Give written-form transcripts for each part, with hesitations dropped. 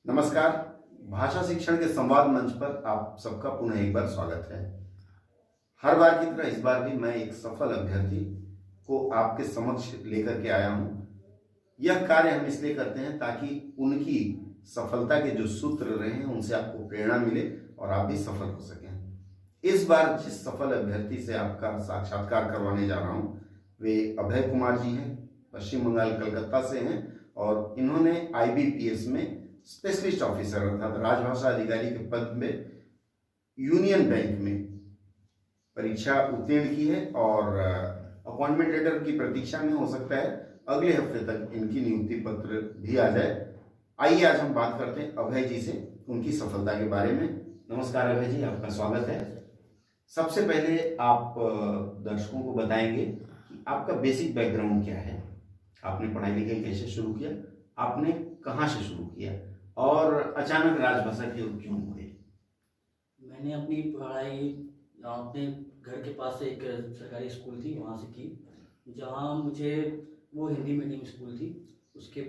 नमस्कार। भाषा शिक्षण के संवाद मंच पर आप सबका पुनः एक बार स्वागत है। हर बार की तरह इस बार भी मैं एक सफल अभ्यर्थी को आपके समक्ष लेकर के आया हूं। यह कार्य हम इसलिए करते हैं ताकि उनकी सफलता के जो सूत्र रहे हैं उनसे आपको प्रेरणा मिले और आप भी सफल हो सकें। इस बार जिस सफल अभ्यर्थी से आपका साक्षात्कार करवाने जा रहा हूं वे अभय कुमार जी हैं, पश्चिम बंगाल कलकत्ता से हैं और इन्होंने IBPS में स्पेशलिस्ट ऑफिसर अर्थात राजभाषा अधिकारी के पद में यूनियन बैंक में परीक्षा उत्तीर्ण की है और अपॉइंटमेंट लेटर की प्रतीक्षा में हो सकता है अगले हफ्ते तक इनकी नियुक्ति पत्र भी आ जाए। आइए आज हम बात करते हैं अभय जी से उनकी सफलता के बारे में। नमस्कार अभय जी, आपका स्वागत है। सबसे पहले आप दर्शकों को बताएंगे कि आपका बेसिक बैकग्राउंड क्या है, आपने पढ़ाई लिखाई कैसे शुरू किया, आपने कहाँ से शुरू किया और अचानक राजभाषा की ओर क्यों हुए? मैंने अपनी पढ़ाई अपने घर के पास से एक सरकारी स्कूल थी वहाँ से की, जहाँ मुझे वो हिंदी मीडियम स्कूल थी। उसके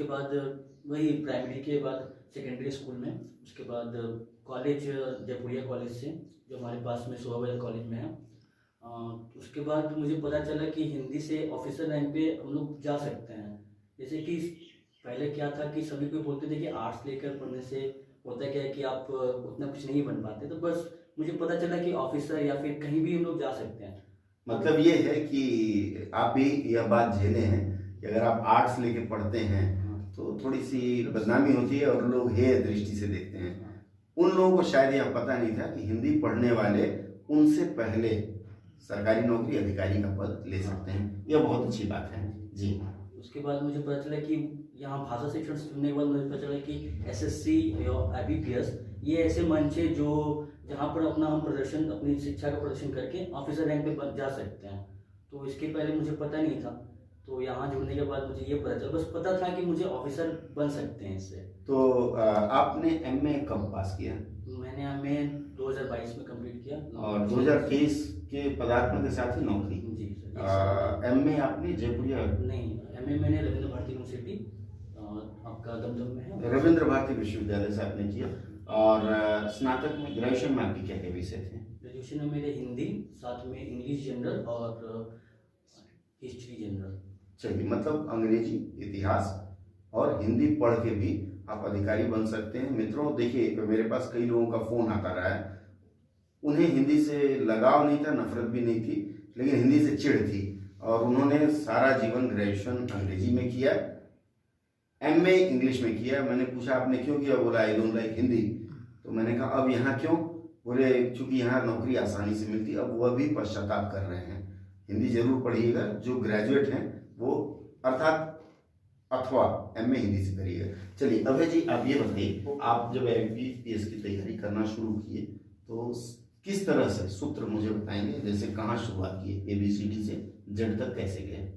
बाद वही प्राइमरी के बाद सेकेंडरी स्कूल में, उसके बाद कॉलेज जयपुरिया कॉलेज से जो हमारे पास में शोभा बाजार कॉलेज में है। उसके बाद मुझे पता चला कि हिंदी से ऑफिसर रैंक पे हम लोग जा सकते हैं। जैसे कि पहले क्या था कि सभी कोई बोलते थे कि आर्ट्स लेकर पढ़ने से होता क्या है कि आप उतना कुछ नहीं बन पाते, तो बस मुझे पता चला कि ऑफिसर या फिर कहीं भी हम लोग जा सकते हैं। मतलब ये है कि आप भी यह बात झेले हैं कि अगर आप आर्ट्स लेके पढ़ते हैं तो थोड़ी सी बदनामी होती है और लोग हेय दृष्टि से देखते हैं। उन लोगों को शायद यह पता नहीं था कि हिंदी पढ़ने वाले उनसे पहले सरकारी नौकरी अधिकारी का पद ले सकते हैं। यह बहुत अच्छी बात है जी। उसके बाद मुझे पता चला कि यहाँ भाषा शिक्षण सुनने के बाद मुझे पता चला कि SSC और IBPS ये ऐसे मंच है जो जहाँ पर अपना हम प्रदर्शन, अपनी शिक्षा का प्रदर्शन करके ऑफिसर रैंक पे जा सकते हैं। तो इसके पहले मुझे पता नहीं था, तो यहाँ जुड़ने के बाद मुझे ये पता चला, बस पता था कि मुझे ऑफिसर बन सकते हैं इससे। तो आपने MA कब पास किया? मैंने MA 2022 में कंप्लीट किया और 2023 के पदार्पण के साथ ही नौकरी? जी सर। MA आपने जयपुरिया? नहीं, MA मैंने रविंद्र भारती यूनिवर्सिटी आपका दमदम में है, रविंद्र भारती विश्वविद्यालय से आपने किया। और स्नातक में, ग्रेजुएशन में आपके क्या क्या विषय थे? ग्रेजुएशन में मेरे हिंदी, साथ में इंग्लिश जनरल और हिस्ट्री जनरल। चलिए, मतलब अंग्रेजी, इतिहास और हिंदी पढ़ के भी आप अधिकारी बन सकते हैं। मित्रों देखिए, मेरे पास कई लोगों का फोन आता रहा है, उन्हें हिंदी से लगाव नहीं था, नफरत भी नहीं थी, लेकिन हिंदी से चिढ़ थी और उन्होंने सारा जीवन ग्रेजुएशन अंग्रेजी में किया, MA इंग्लिश में किया। मैंने पूछा आपने क्यों किया? बोला आई डोंट लाइक हिंदी। तो मैंने कहा अब यहाँ क्यों? बोले क्योंकि यहाँ नौकरी आसानी से मिलती। अब वह भी पश्चाताप कर रहे हैं। हिंदी जरूर पढ़िएगा, जो ग्रेजुएट हैं वो, अर्थात अथवा MA हिंदी से करिएगा। चलिए अभय जी, आप ये बताइए, आप जब IBPS की तैयारी करना शुरू किए तो किस तरह से सूत्र मुझे बताएंगे, जैसे कहाँ शुरुआत की, ABCD से Z तक कैसे गए?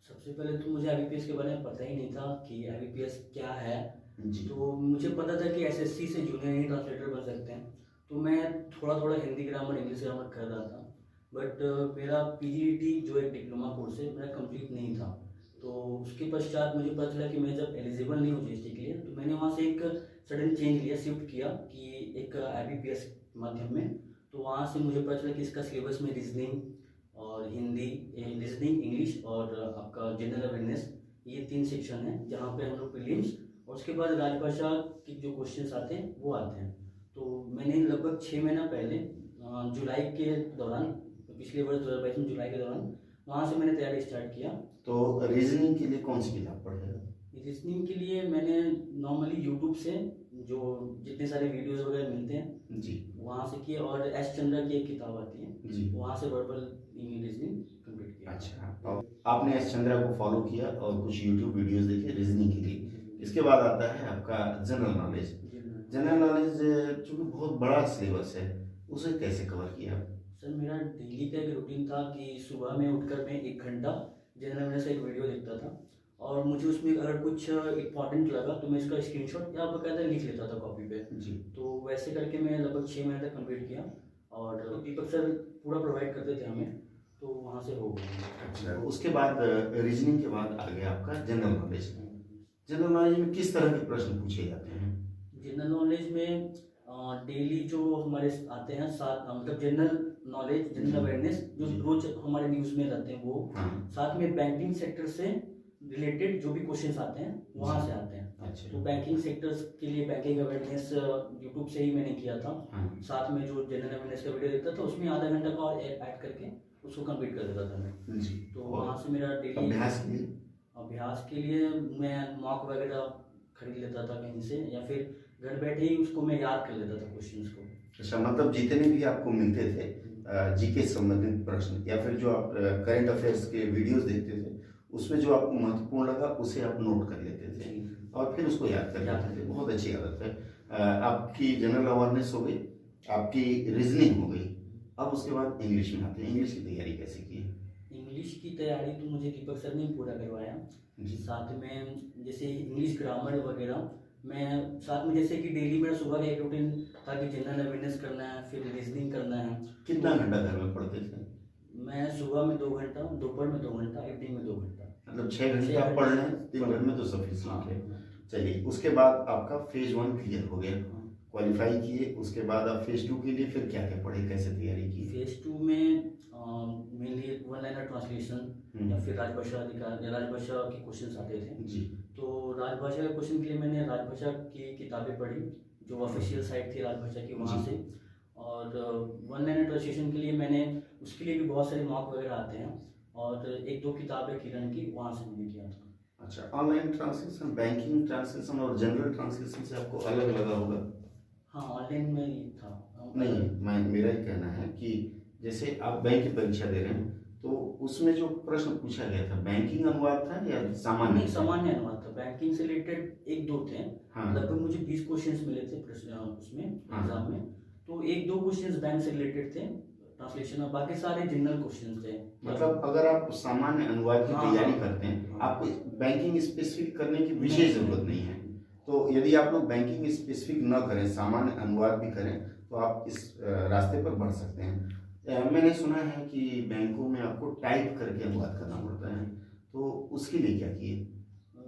सबसे पहले तो मुझे IBPS के बारे में पता ही नहीं था कि IBPS क्या है जी। तो मुझे पता था कि SSC से जूनियर हिंदी ट्रांसलेटर बन सकते हैं, तो मैं थोड़ा थोड़ा हिंदी ग्रामर, इंग्लिश ग्रामर कर रहा था। बट मेरा PGDT जो एक डिप्लोमा कोर्स है मेरा कंप्लीट नहीं था। तो उसके पश्चात मुझे पता चला कि मैं जब एलिजिबल नहीं हूँ GST के लिए, तो मैंने वहाँ से एक सडन चेंज लिया, शिफ्ट किया कि एक IBPS माध्यम में। तो वहाँ से मुझे पता चला कि इसका सिलेबस में रीजनिंग और हिंदी, लिसनिंग, इंग्लिश और आपका जनरल अवेयरनेस, ये 3 सेक्शन हैं जहाँ पे हम लोग प्रीलिम्स और उसके बाद राजभाषा के जो क्वेश्चंस आते हैं वो आते हैं। तो मैंने लगभग 6 महीना पहले जुलाई के दौरान, पिछले वर्ष 2022 में जुलाई के दौरान वहाँ से मैंने तैयारी स्टार्ट किया। तो रीजनिंग के लिए कौन सी किताब पढ़े? रीजनिंग के लिए मैंने नॉर्मली यूट्यूब से जो जितने सारे वीडियोस वगैरह मिलते हैं जी, वहाँ से किए, और S चंद्रा की एक किताब आती है जी, वहाँ से वर्बल रीजनिंग कंप्लीट किया। अच्छा, तो आपने S चंद्रा को फॉलो किया और कुछ यूट्यूब वीडियोस देखे रीजनिंग के लिए। इसके बाद आता है आपका जनरल नॉलेज। जनरल नॉलेज चूँकि बहुत बड़ा सिलेबस है, उसे कैसे कवर किया? सर मेरा डेली का एक रूटीन था कि सुबह में उठकर मैं 1 घंटा जनरल अवेयरनेस का एक वीडियो देखता था और मुझे उसमें अगर कुछ इंपॉर्टेंट लगा तो मैं इसका स्क्रीनशॉट या बकायदा लिख लेता था कॉपी पे जी। तो वैसे करके मैं लगभग 6 महीने तक कंप्लीट किया और दीपक सर पूरा प्रोवाइड करते थे हमें, तो वहाँ से हो गया। अच्छा, उसके बाद रीजनिंग के बाद आ गया आपका जनरल नॉलेज। जनरल नॉलेज में किस तरह के प्रश्न पूछे जाते हैं? जनरल नॉलेज में डेली जो हमारे आते हैं साथ मतलब जनरल नॉलेज, जनरल अवेयरनेस जो जी। रोज हमारे न्यूज़ में रहते हैं वो, हाँ। साथ में बैंकिंग सेक्टर से रिलेटेड जो भी क्वेश्चंस आते हैं वहाँ जी। से आते हैं। अच्छा। तो बैंकिंग सेक्टर्स के लिए बैंकिंग अवेयरनेस यूट्यूब से ही मैंने किया था। हाँ। साथ में जो जनरल अवेयरनेस का वीडियो देखता था उसमें आधा घंटा का और ऐड करके उसको कंप्लीट कर देता था मैं। जी। तो और वहाँ से मेरा डेली अभ्यास के लिए? अभ्यास के लिए मैं मॉक वगैरह खरीद लेता था कहीं से, या फिर घर बैठे ही उसको मैं याद कर लेता था क्वेश्चंस को। अच्छा, मतलब जितने भी आपको मिलते थे जीके संबंधित प्रश्न या फिर जो आप करंट अफेयर्स के वीडियोस देखते थे, उसमें जो आपको महत्वपूर्ण लगा उसे आप नोट कर लेते थे और फिर उसको याद कर लेते थे। बहुत अच्छी आदत है। आपकी जनरल अवेयरनेस हो गई, आपकी रीजनिंग हो गई, अब उसके बाद इंग्लिश में आते हैं। इंग्लिश की तैयारी कैसे की? इंग्लिश की तैयारी तो मुझे दीपक सर ने पूरा करवाया। जी। साथ में जैसे इंग्लिश ग्रामर वगैरह मैं साथ में, जैसे कि डेली मेरा सुबह का एक रूटीन था कि जनरल अवेयरनेस करना है, फिर रीजनिंग करना है। कितना घंटा घर में पढ़ते थे? मैं सुबह में 2 घंटा, दोपहर में 2 घंटा, इवनिंग में 2 घंटा। मतलब 6 घंटे आप पढ़ लें दिन भर में तो सफिशिएंट है। हाँ। चलिए, उसके बाद आपका फेज 1 क्लियर हो गया, हाँ। क्वालिफाई किए। उसके बाद आप फेज 2 के लिए फिर क्या क्या पढ़े, कैसे तैयारी की? फेज 2 में मेनली वन लाइनर ट्रांसलेशन या फिर राजभाषा अधिकार या राजभाषा के क्वेश्चंस आते थे। जी। तो राजभाषा के क्वेश्चन के लिए मैंने राजभाषा की किताबें पढ़ी, जो ऑफिशियल साइट थी राजभाषा की वहाँ जी। से। और वन लाइनर ट्रांसलेशन के लिए मैंने, उसके लिए भी बहुत सारे मॉक वगैरह आते हैं, और 1-2 किताबें किरण की वहाँ से मैंने किया था। अच्छा, ऑनलाइन ट्रांसलेशन, बैंकिंग ट्रांसलेशन और जनरल ट्रांसलेशन से आपको अलग लगा होगा? हाँ, ऑनलाइन में ही था। नहीं, मेरा ही कहना है कि जैसे आप बैंक की परीक्षा दे रहे हैं तो उसमें जो प्रश्न पूछा गया था बैंकिंग अनुवाद था या सामान्य? नहीं, सामान्य अनुवाद था। बैंकिंग से रिलेटेड 1-2 थे। हाँ। लगभग मुझे 20 क्वेश्चंस मिले थे उसमें एग्जाम में। तो 1-2 क्वेश्चंस बैंक से रिलेटेड थे ट्रांसलेशन, और बाकी सारे जनरल क्वेश्चंस थे। मतलब अगर आप सामान्य अनुवाद की हाँ, तैयारी हाँ, करते हैं, हाँ। आपको बैंकिंग स्पेसिफिक करने की विशेष जरूरत नहीं है। तो यदि आप लोग बैंकिंग स्पेसिफिक न करें, सामान्य अनुवाद भी करें, तो आप इस रास्ते पर बढ़ सकते हैं। मैंने सुना है कि बैंकों में आपको टाइप करके अनुवाद करना पड़ता है, तो उसके लिए क्या किए?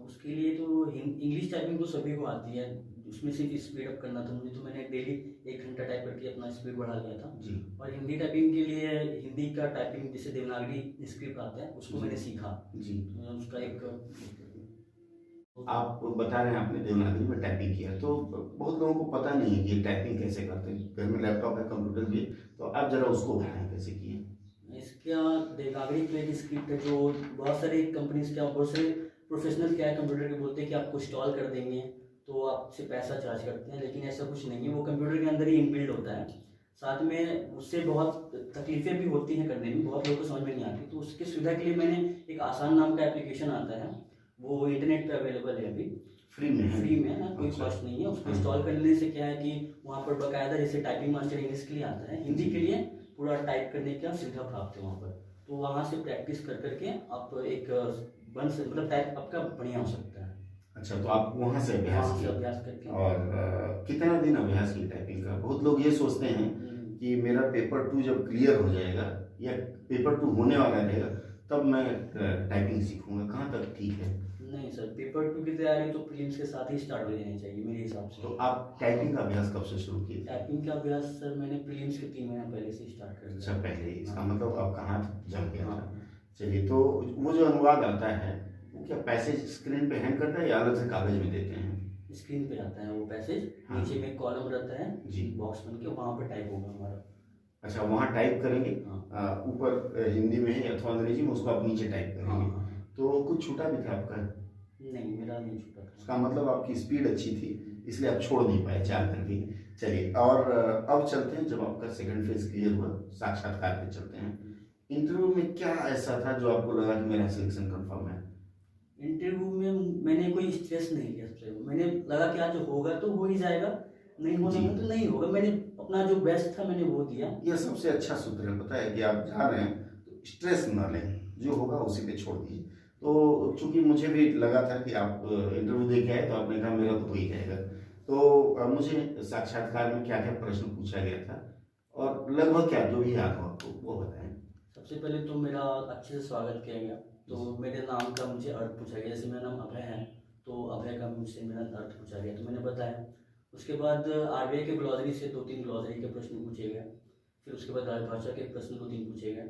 उसके लिए तो इंग्लिश टाइपिंग तो सभी को आती है, उसमें सिर्फ स्पीड अप करना था मुझे। तो मैंने डेली 1 घंटा टाइप करके अपना स्पीड बढ़ा लिया था। जी। और हिंदी टाइपिंग के लिए हिंदी का टाइपिंग जैसे देवनागरी स्क्रिप्ट आता है उसको जी। मैंने सीखा। जी। उसका एक आप बता रहे हैं आपने देवनागरी में टाइपिंग किया, तो बहुत लोगों को पता नहीं है कि टाइपिंग कैसे करते हैं। घर में लैपटॉप है, कंप्यूटर भी है, तो आप जरा उसको बताएं कैसे किए। इसका देवनागरी पे एक स्क्रिप्ट है जो बहुत सारी कंपनीज क्या, बहुत सारे प्रोफेशनल क्या है कंप्यूटर के, बोलते हैं कि आपको इंस्टॉल कर देंगे तो आपसे पैसा चार्ज करते हैं, लेकिन ऐसा कुछ नहीं है। वो कंप्यूटर के अंदर ही इनबिल्ड होता है। साथ में उससे बहुत तकलीफें भी होती हैं करने में, बहुत लोगों को समझ में नहीं आती। तो उसकी सुविधा के लिए मैंने एक आसान नाम का एप्लीकेशन आता है, वो इंटरनेट पे अवेलेबल है अभी, फ्री में है? फ्री में है, कोई अच्छा। कॉस्ट नहीं है। उसको इंस्टॉल करने से क्या है कि वहाँ पर बकायदा जैसे टाइपिंग मास्टर इंग्लिश के लिए आता है, हिंदी के लिए पूरा टाइप करने का सुविधा प्राप्त है वहाँ पर। तो वहाँ से प्रैक्टिस कर करके आप एक मतलब टाइप आपका बढ़िया हो सकता है। अच्छा, तो आप वहाँ से अभ्यास किए? अभ्यास करके। और कितना दिन अभ्यास किया टाइपिंग का? बहुत लोग ये सोचते हैं कि मेरा पेपर 2 जब क्लियर हो जाएगा या पेपर 2 होने वाला रहेगा तब मैं टाइपिंग सीखूंगा, कहाँ तक ठीक है? नहीं सर, पेपर 2 की तैयारी तो प्रीलिम्स के साथ ही स्टार्ट हो जानी चाहिए मेरे हिसाब से। तो आप टाइपिंग का अभ्यास कब से शुरू किए? टाइपिंग का अभ्यास सर मैंने प्रीलिम्स के 3 महीने पहले से स्टार्ट कर दिया। अच्छा, पहले ही। इसका मतलब आपका हाथ जम गया था। हाँ। चलिए, तो वो जो अनुवाद आता है वो क्या पैसेज स्क्रीन पे हैंड करता है या अलग से कागज में देते हैं? स्क्रीन पे आता है वो पैसेज। हाँ। नीचे में कॉलम रहता है जी। बॉक्स बन के, वहाँ पर टाइप होगा हमारा। अच्छा, वहाँ टाइप करेंगे। हाँ। ऊपर हिंदी में है अथवा अंग्रेजी में, उसको आप नीचे टाइप करेंगे। हाँ। तो कुछ छूटा भी था आपका? नहीं, मेरा नहीं छूटा था। उसका मतलब आपकी स्पीड अच्छी थी, इसलिए आप छोड़ नहीं पाए 4 कर भी। चलिए, और अब चलते हैं, जब आपका सेकंड फेज क्लियर हुआ, साक्षात्कार पे चलते हैं। इंटरव्यू में क्या ऐसा था जो आपको लगा कि मेरा सिलेक्शन कंफर्म है? इंटरव्यू में मैंने कोई स्ट्रेस नहीं लिया। सबसे मैंने लगा कि आज होगा तो हो ही जाएगा, नहीं होगा तो नहीं होगा। मैंने अपना जो बेस्ट था मैंने वो दिया। यह सबसे अच्छा सूत्र है, पता है कि आप जा रहे हैं तो स्ट्रेस ना लें, जो होगा उसी पे छोड़ दीजिए। तो चूंकि मुझे भी लगा था कि आप इंटरव्यू दे के आए, तो आपने कहा मेरा तो हो ही जाएगा। तो मुझे साक्षात्कार में क्या क्या प्रश्न पूछा गया था और लगभग क्या जो भी याद हो आपको वो बताएं। सबसे पहले तो मेरा अच्छे से स्वागत किया गया। तो मेरे नाम का मुझे अर्थ पूछा गया। जैसे मेरा नाम अभय है तो अभय का मुझसे मेरा अर्थ पूछा गया, तो मैंने बताया। उसके बाद आरबीआई के ग्लॉसरी से 2-3 ग्लॉसरी के प्रश्न पूछे गए। फिर उसके बाद राजभाषा के प्रश्न 2-3 पूछे गए।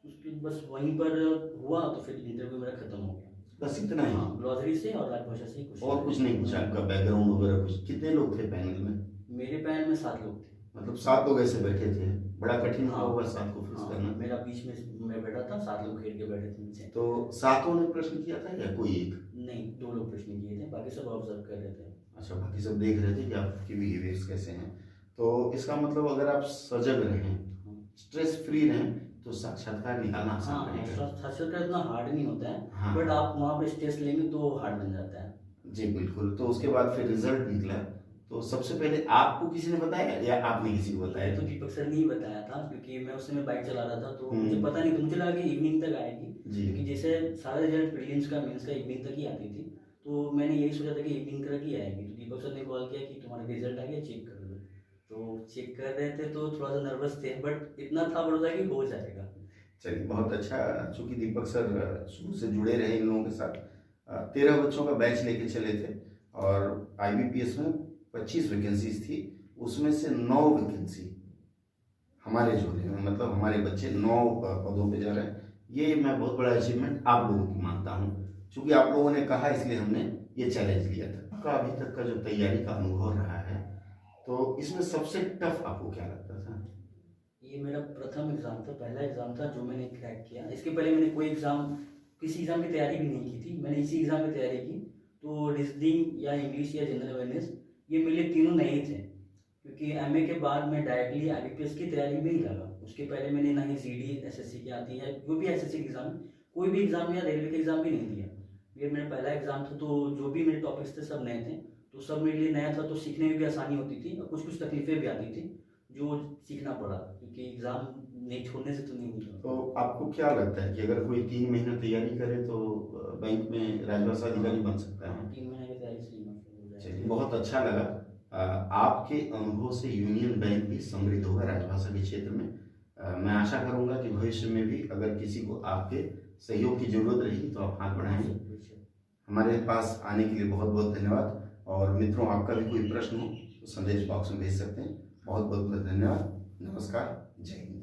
उसके बस वहीं पर हुआ, तो फिर इंटरव्यू मेरा खत्म हो गया। बस इतना ही? हाँ, ग्लॉसरी से और राजभाषा से कुछ और कुछ नहीं पूछा? आपका बैकग्राउंड वगैरह कुछ? कितने लोग थे पैनल में? मेरे पैनल में 7 लोग थे। मतलब 7 लोग ऐसे बैठे थे? बड़ा कठिन हाँ, होगा 7 को फिक्स हाँ, करना। मेरा बीच में मैं बैठा था, 7 लोग घेर के बैठे थे मुझसे। तो 7 ने प्रश्न किया था या कोई एक? नहीं, 2 लोग प्रश्न किए थे, बाकी सब ऑब्जर्व कर रहे थे। अच्छा, बाकी सब देख रहे थे कि आपके बिहेवियर्स कैसे हैं। तो इसका मतलब अगर आप सजग रहें, स्ट्रेस फ्री रहें, तो साक्षात्कार निकालना आसान हाँ, रहेगा। साक्षात्कार इतना हार्ड नहीं होता है। हाँ। बट आप वहाँ पे स्ट्रेस लेंगे तो हार्ड बन जाता है। जी बिल्कुल। तो उसके बाद फिर रिजल्ट निकला, तो सबसे पहले आपको किसी ने बताया या आपने किसी को बताया? तो दीपक सर ने ही बताया था, क्योंकि मैं उस समय बाइक चला रहा था, तो हम्म। मुझे पता नहीं था, मुझे लगा कि इवनिंग तक आएगी। जी। क्योंकि जैसे सारा रिजल्ट प्रीलिम्स का, मेंस का इवनिंग तक ही आती थी, तो मैंने यही सोचा था कि इवनिंग तक ही आएगी। तो दीपक सर ने कॉल किया कि तुम्हारा रिजल्ट आ गया, चेक कर लो। तो चेक कर रहे थे, तो थोड़ा सा नर्वस थे, बट इतना था भरोसा कि हो जाएगा। चलिए, बहुत अच्छा। चूंकि दीपक सर शुरू से जुड़े रहे इन लोगों के साथ, 13 बच्चों का बैच लेके चले थे और आईबीपीएस में 25 वैकेंसीज थी, उसमें से 9 वैकेंसी हमारे जोड़े में, मतलब हमारे बच्चे 9 पदों पे जा रहे हैं। ये मैं बहुत बड़ा अचीवमेंट आप लोगों की मानता हूँ। चूंकि आप लोगों ने कहा, इसलिए हमने ये चैलेंज लिया था। आपका अभी तक का जो तैयारी का अनुभव रहा है, तो इसमें सबसे टफ आपको क्या लगता था? ये मेरा प्रथम एग्जाम था, पहला एग्जाम था जो मैंने क्रैक किया। इसके पहले मैंने कोई एग्जाम, किसी एग्जाम की तैयारी भी नहीं की थी, मैंने इसी एग्जाम की तैयारी की। तो रीजनिंग या इंग्लिश या जनरल अवेयरनेस, ये मेरे लिए तीनों नए थे, क्योंकि एमए के बाद मैं डायरेक्टली आईबीपीएस की तैयारी में ही लगा। उसके पहले मैंने ना ही जीडी, एसएससी की आती है, जो भी एसएससी एग्जाम, कोई भी एग्जाम या रेलवे के एग्जाम भी नहीं दिया। ये मेरा पहला एग्जाम था, तो जो भी मेरे टॉपिक्स थे सब नए थे, तो सब मेरे लिए नया था। तो सीखने में भी आसानी होती थी और कुछ कुछ तकलीफें भी आती थी, जो सीखना पड़ा, क्योंकि एग्जाम नहीं छोड़ने से तो नहीं होता। तो आपको क्या लगता है कि अगर कोई 3 महीना तैयारी करे तो बैंक में राजभाषा अधिकारी बन सकता है? 3 महीने की तैयारी से ही हो जाएगा। चलिए, बहुत अच्छा लगा। आपके अनुभव से यूनियन बैंक भी समृद्ध होगा राजभाषा के क्षेत्र में। मैं आशा करूंगा कि भविष्य में भी अगर किसी को आपके सहयोग की जरूरत रहेगी तो आप हाथ बढ़ाएंगे। हमारे पास आने के लिए बहुत बहुत धन्यवाद। और मित्रों, आपका भी कोई प्रश्न हो तो संदेश बॉक्स में भेज सकते हैं। बहुत बहुत धन्यवाद। नमस्कार। जय हिंद।